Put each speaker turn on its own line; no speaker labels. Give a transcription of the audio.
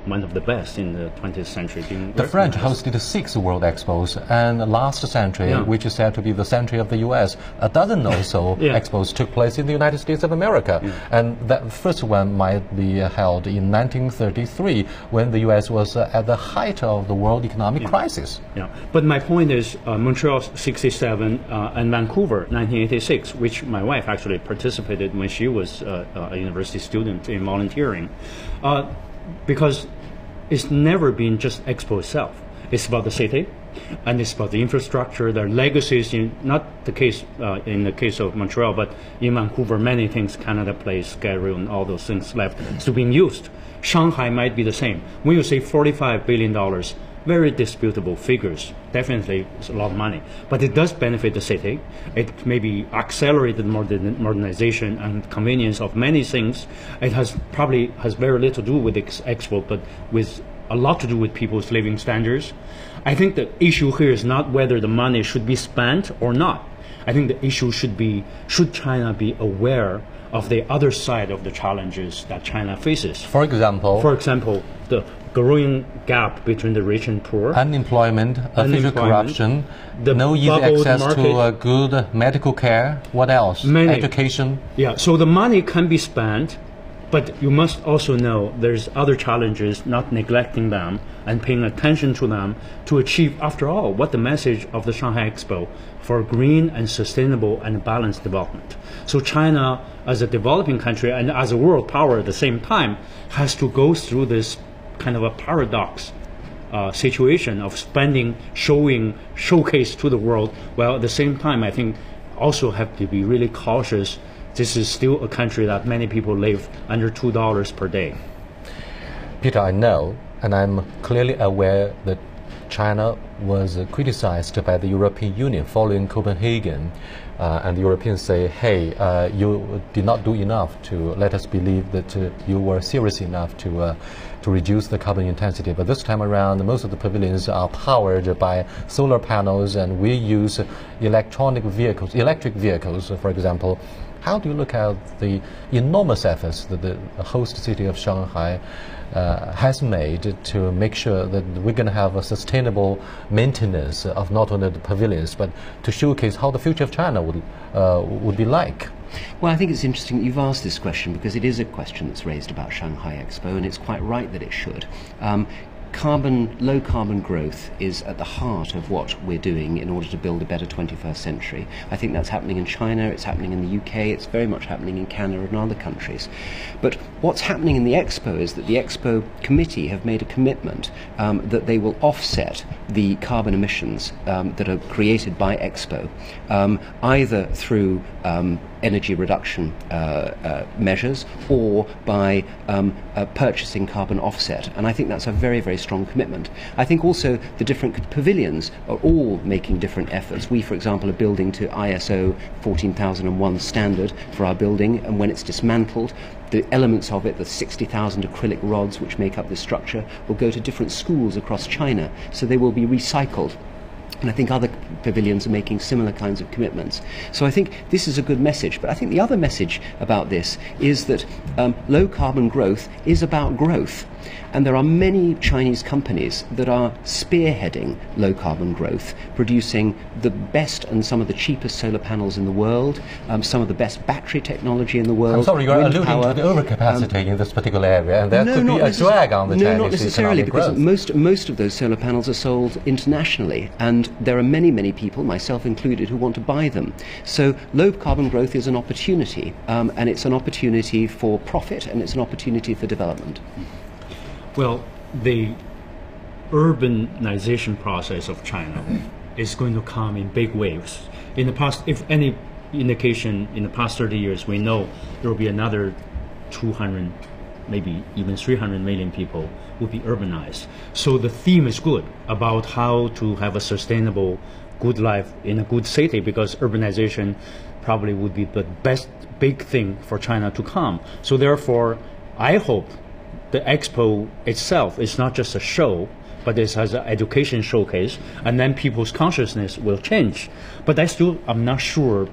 one of the best in the 20th century.
The French hosted 6 World Expos, and last century, which is said to be the century of the U.S., a dozen or so expos took place in the United States of America. And that first one might be held in 1933, when the U.S. was at the height of the world economic crisis.
But my point is Montreal 67 and Vancouver 1986, which my wife actually participated when she was a university student in volunteering, because it's never been just Expo itself. It's about the city, and it's about the infrastructure, their legacies. Not the case in the case of Montreal, but in Vancouver, many things, Canada Place, Garrow, and all those things left still being used. Shanghai might be the same. When you say $45 billion, very disputable figures. Definitely, it's a lot of money. But it does benefit the city. It maybe accelerated modernization and convenience of many things. It probably has very little to do with Expo, but with a lot to do with people's living standards. I think the issue here is not whether the money should be spent or not. I think the issue should be, should China be aware of the other side of the challenges that China faces?
For example,
the growing gap between the rich and poor,
unemployment, official corruption, no easy access to good medical care. What else? Education.
Yeah, so the money can be spent, but you must also know there's other challenges, not neglecting them and paying attention to them to achieve, after all, what the message of the Shanghai Expo for green and sustainable and balanced development. So China, as a developing country and as a world power at the same time, has to go through this kind of a paradox situation of spending, showcase to the world, while at the same time, I think, also have to be really cautious. This is still a country that many people live under $2 per day.
Peter, I know, and I'm clearly aware that China was criticized by the European Union following Copenhagen, and the Europeans say, hey, you did not do enough to let us believe that you were serious enough to reduce the carbon intensity. But this time around, most of the pavilions are powered by solar panels, and we use electric vehicles, for example. How do you look at the enormous efforts that the host city of Shanghai has made to make sure that we're going to have a sustainable maintenance of not only the pavilions, but to showcase how the future of China would be like?
Well, I think it's interesting that you've asked this question, because it is a question that's raised about Shanghai Expo, and it's quite right that it should. Low carbon growth is at the heart of what we're doing in order to build a better 21st century. I think that's happening in China, it's happening in the UK, it's very much happening in Canada and other countries. But what's happening in the Expo is that the Expo committee have made a commitment that they will offset the carbon emissions that are created by Expo, either through energy reduction measures or by purchasing carbon offset. And I think that's a very, very strong commitment. I think also the different pavilions are all making different efforts. We, for example, are building to ISO 14001 standard for our building, and when it's dismantled, the elements of it, the 60,000 acrylic rods which make up this structure, will go to different schools across China, so they will be recycled. And I think other pavilions are making similar kinds of commitments. So I think this is a good message. But I think the other message about this is that low carbon growth is about growth. And there are many Chinese companies that are spearheading low carbon growth, producing the best and some of the cheapest solar panels in the world, some of the best battery technology in the world.
I'm sorry, you're alluding to the overcapacity in this particular area, and there could be a drag on the Chinese economic growth. No, not necessarily,
because most of those solar panels are sold internationally, and there are many, many people, myself included, who want to buy them. So low carbon growth is an opportunity, and it's an opportunity for profit, and it's an opportunity for development.
Well, the urbanization process of China is going to come in big waves. In the past, if any indication, in the past 30 years, we know there will be another 200, maybe even 300 million people will be urbanized. So the theme is good about how to have a sustainable, good life in a good city, because urbanization probably would be the best big thing for China to come. So therefore, I hope the Expo itself is not just a show, but it has an education showcase, and then people's consciousness will change. But I'm not sure.